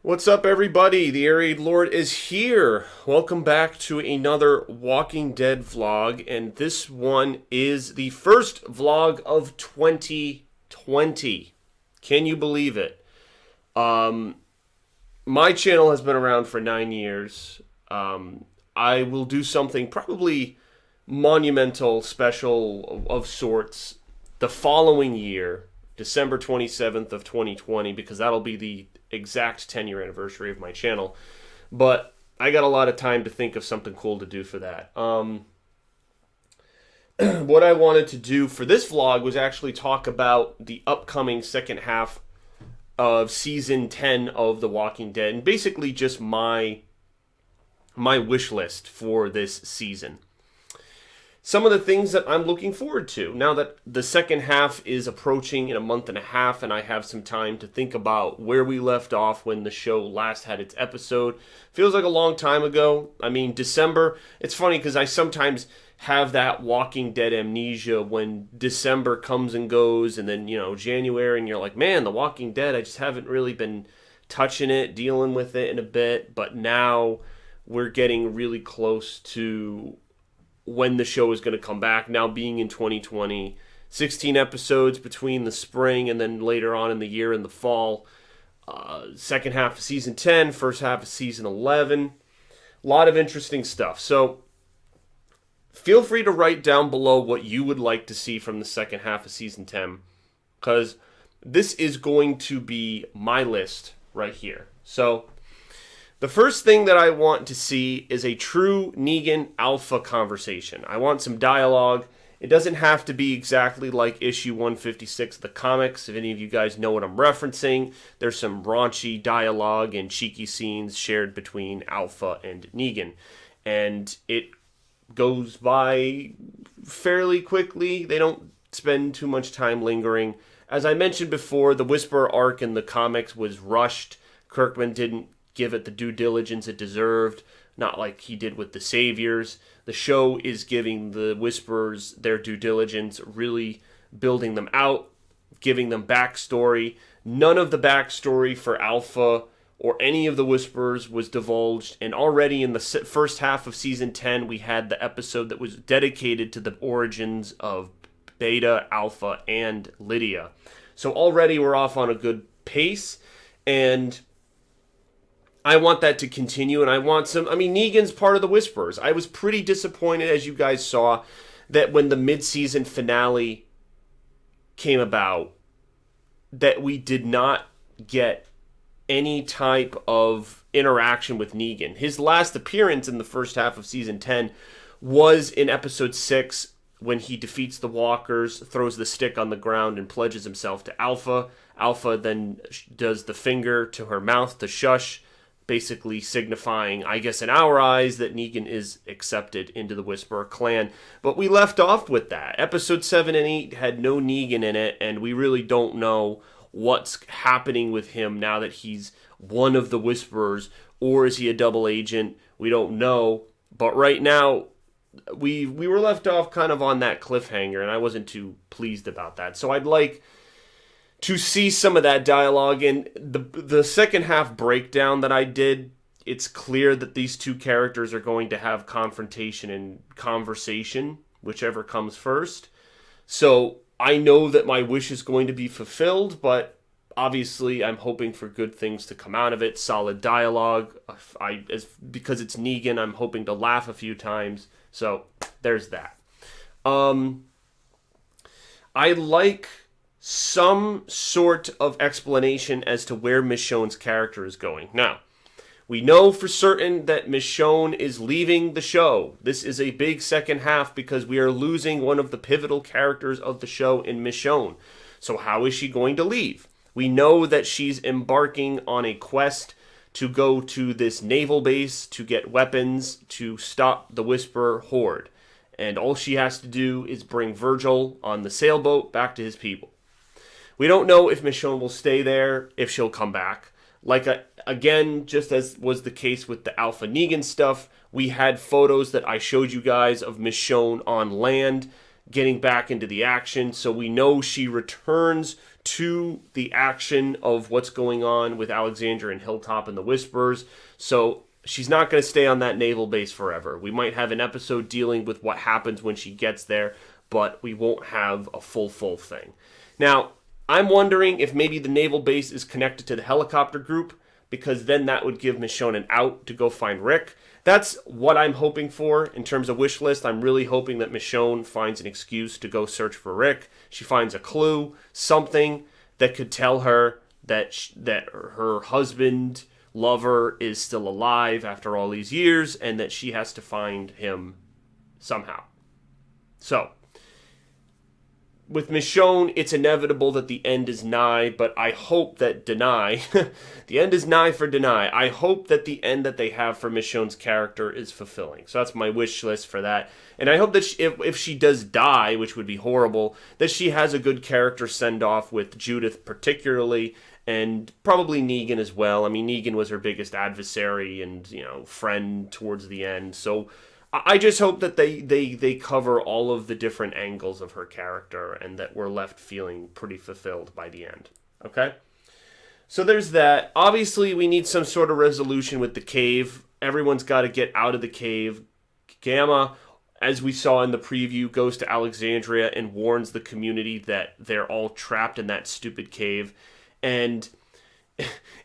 What's up, everybody? The Air Raid Lord is here. Welcome back to another Walking Dead vlog, and this one is the first vlog of 2020. Can you believe it? My channel has been around for 9 years. I will do something probably monumental, special of sorts the following year, December 27th of 2020, because that'll be the exact 10-year anniversary of my channel. But I got a lot of time to think of something cool to do for that. What I wanted to do for this vlog was actually talk about the upcoming second half of season 10 of The Walking Dead, and basically just my wish list for this season. Some of the things that I'm looking forward to now that the second half is approaching in a month and a half, and I have some time to think about where we left off when the show last had its episode. Feels like a long time ago. I mean, December. It's funny because I sometimes have that Walking Dead amnesia when December comes and goes, and then, January, and you're like, man, The Walking Dead, I just haven't really been touching it, dealing with it in a bit. But now we're getting really close to when the show is going to come back, now being in 2020. 16 episodes between the spring and then later on in the year in the fall. Second half of season 10, first half of season 11. A lot of interesting stuff. So feel free to write down below what you would like to see from the second half of season 10, because this is going to be my list right here. So the first thing that I want to see is a true Negan alpha conversation. I want some dialogue. It doesn't have to be exactly like issue 156 of the comics. If any of you guys know what I'm referencing, there's some raunchy dialogue and cheeky scenes shared between Alpha and Negan. And it goes by fairly quickly. They don't spend too much time lingering. As I mentioned before, the Whisperer arc in the comics was rushed. Kirkman didn't give it the due diligence it deserved, not like he did with the Saviors. The show is giving the Whisperers their due diligence, really building them out, giving them backstory. None of the backstory for Alpha or any of the Whisperers was divulged, and already in the first half of season 10, we had the episode that was dedicated to the origins of Beta, Alpha, and Lydia. So already we're off on a good pace, and I want that to continue, and I want some. Negan's part of the Whisperers. I was pretty disappointed, as you guys saw, that when the mid-season finale came about, that we did not get any type of interaction with Negan. His last appearance in the first half of season 10 was in episode 6, when he defeats the walkers, throws the stick on the ground, and pledges himself to Alpha. Alpha then does the finger to her mouth to shush, basically signifying, I guess in our eyes, that Negan is accepted into the Whisperer clan. But we left off with that. Episode 7 and 8 had no Negan in it, and we really don't know what's happening with him now that he's one of the Whisperers, or is he a double agent? We don't know. But right now, we were left off kind of on that cliffhanger, and I wasn't too pleased about that. So I'd like to see some of that dialogue. And the second half breakdown that I did, it's clear that these two characters are going to have confrontation and conversation, whichever comes first. So I know that my wish is going to be fulfilled, but obviously I'm hoping for good things to come out of it. Solid dialogue. Because it's Negan, I'm hoping to laugh a few times. So there's that. I like some sort of explanation as to where Michonne's character is going. Now, we know for certain that Michonne is leaving the show. This is a big second half because we are losing one of the pivotal characters of the show in Michonne. So how is she going to leave? We know that she's embarking on a quest to go to this naval base to get weapons to stop the Whisperer horde. And all she has to do is bring Virgil on the sailboat back to his people. We don't know if Michonne will stay there, if she'll come back. Again, just as was the case with the Alpha Negan stuff, we had photos that I showed you guys of Michonne on land getting back into the action. So we know she returns to the action of what's going on with Alexandria and Hilltop and the Whisperers. So she's not going to stay on that naval base forever. We might have an episode dealing with what happens when she gets there, but we won't have a full thing. Now, I'm wondering if maybe the naval base is connected to the helicopter group, because then that would give Michonne an out to go find Rick. That's what I'm hoping for in terms of wish list. I'm really hoping that Michonne finds an excuse to go search for Rick. She finds a clue, something that could tell her that her husband, lover, is still alive after all these years, and that she has to find him somehow. So, with Michonne, it's inevitable that the end is nigh, but I hope that the end is nigh for Deny. I hope that the end that they have for Michonne's character is fulfilling. So that's my wish list for that. And I hope that if she does die, which would be horrible, that she has a good character send-off with Judith particularly, and probably Negan as well. I mean, Negan was her biggest adversary and, friend towards the end. So I just hope that they cover all of the different angles of her character and that we're left feeling pretty fulfilled by the end. Okay? So there's that. Obviously, we need some sort of resolution with the cave. Everyone's got to get out of the cave. Gamma, as we saw in the preview, goes to Alexandria and warns the community that they're all trapped in that stupid cave. And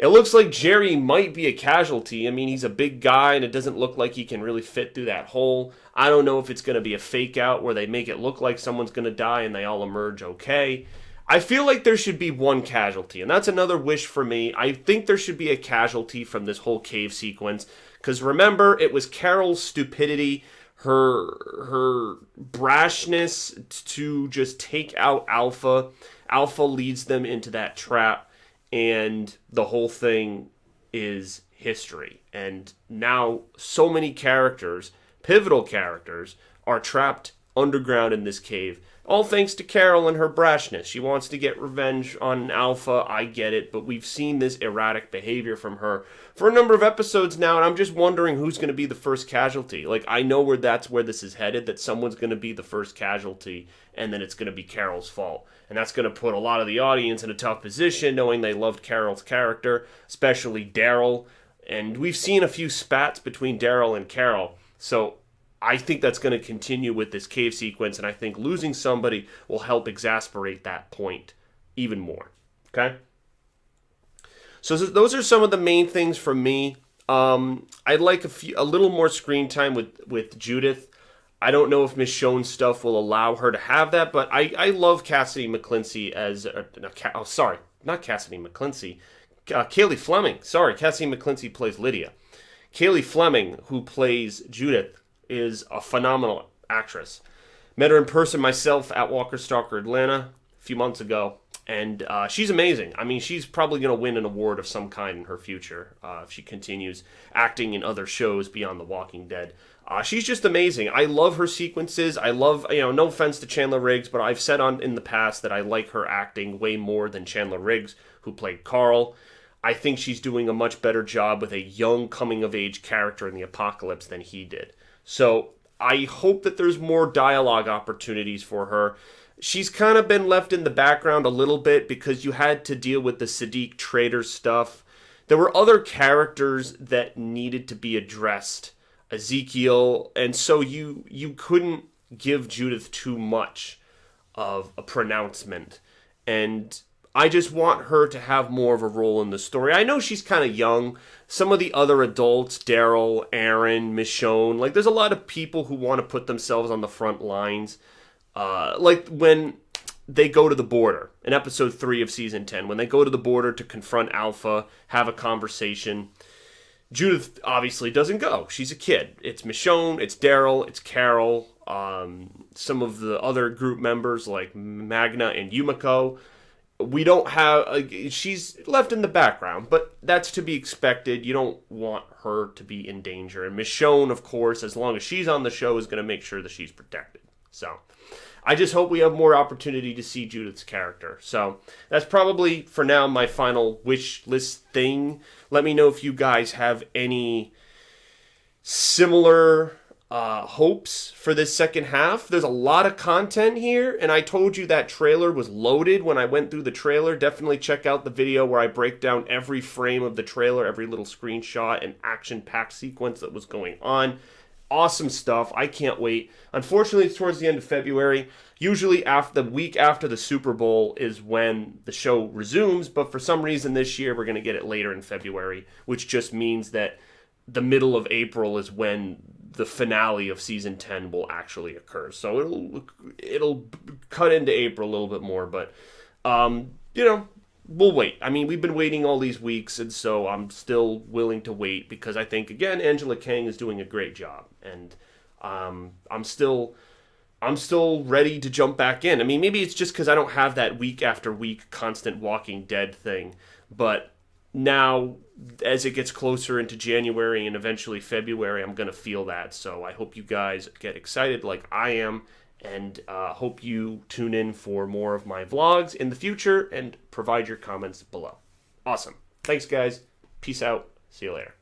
it looks like Jerry might be a casualty. I mean, he's a big guy, and it doesn't look like he can really fit through that hole. I don't know if it's going to be a fake out where they make it look like someone's going to die and they all emerge okay. I feel like there should be one casualty, and that's another wish for me. I think there should be a casualty from this whole cave sequence, because remember, it was Carol's stupidity, her brashness to just take out Alpha. Alpha leads them into that trap. And the whole thing is history. And now so many characters, pivotal characters, are trapped underground in this cave. All thanks to Carol and her brashness. She wants to get revenge on Alpha. I get it. But we've seen this erratic behavior from her for a number of episodes now. And I'm just wondering who's going to be the first casualty. Like, I know that's where this is headed, that someone's going to be the first casualty. And then it's going to be Carol's fault. And that's going to put a lot of the audience in a tough position, knowing they loved Carol's character, especially Daryl. And we've seen a few spats between Daryl and Carol. So I think that's going to continue with this cave sequence, and I think losing somebody will help exasperate that point even more. Okay? So those are some of the main things from me. I'd like a little more screen time with Judith. I don't know if Michonne's stuff will allow her to have that, but I love Cassidy McClincy as... not Cassidy McClincy. Kaylee Fleming. Sorry, Cassidy McClincy plays Lydia. Kaylee Fleming, who plays Judith, is a phenomenal actress. Met her in person myself at Walker Stalker Atlanta a few months ago, and she's amazing. I mean, she's probably going to win an award of some kind in her future if she continues acting in other shows beyond The Walking Dead. She's just amazing. I love her sequences. I love, no offense to Chandler Riggs, but I've said in the past that I like her acting way more than Chandler Riggs, who played Carl. I think she's doing a much better job with a young coming-of-age character in the apocalypse than he did. So I hope that there's more dialogue opportunities for her. She's kind of been left in the background a little bit because you had to deal with the Sadiq traitor stuff. There were other characters that needed to be addressed. Ezekiel, and so you couldn't give Judith too much of a pronouncement. And I just want her to have more of a role in the story. I know she's kind of young. Some of the other adults, Daryl, Aaron, Michonne, like there's a lot of people who want to put themselves on the front lines. Like when they go to the border in episode 3 of season 10, when they go to the border to confront Alpha, have a conversation. Judith obviously doesn't go. She's a kid. It's Michonne, it's Daryl, it's Carol, some of the other group members like Magna and Yumiko. We don't have... she's left in the background, but that's to be expected. You don't want her to be in danger. And Michonne, of course, as long as she's on the show, is going to make sure that she's protected. So I just hope we have more opportunity to see Judith's character. So that's probably, for now, my final wish list thing. Let me know if you guys have any similar hopes for this second half. There's a lot of content here, and I told you that trailer was loaded when I went through the trailer. Definitely check out the video where I break down every frame of the trailer, every little screenshot and action-packed sequence that was going on. Awesome stuff. I can't wait. Unfortunately, it's towards the end of February. Usually after the week after the Super Bowl is when the show resumes, but for some reason this year we're going to get it later in February, which just means that the middle of April is when the finale of season 10 will actually occur. So it'll cut into April a little bit more, but we'll wait. I mean, we've been waiting all these weeks, and so I'm still willing to wait because I think, again, Angela Kang is doing a great job, and I'm still ready to jump back in. I mean, maybe it's just because I don't have that week after week constant Walking Dead thing, but now as it gets closer into January and eventually February, I'm going to feel that. So I hope you guys get excited like I am, and hope you tune in for more of my vlogs in the future and provide your comments below. Awesome. Thanks, guys. Peace out. See you later.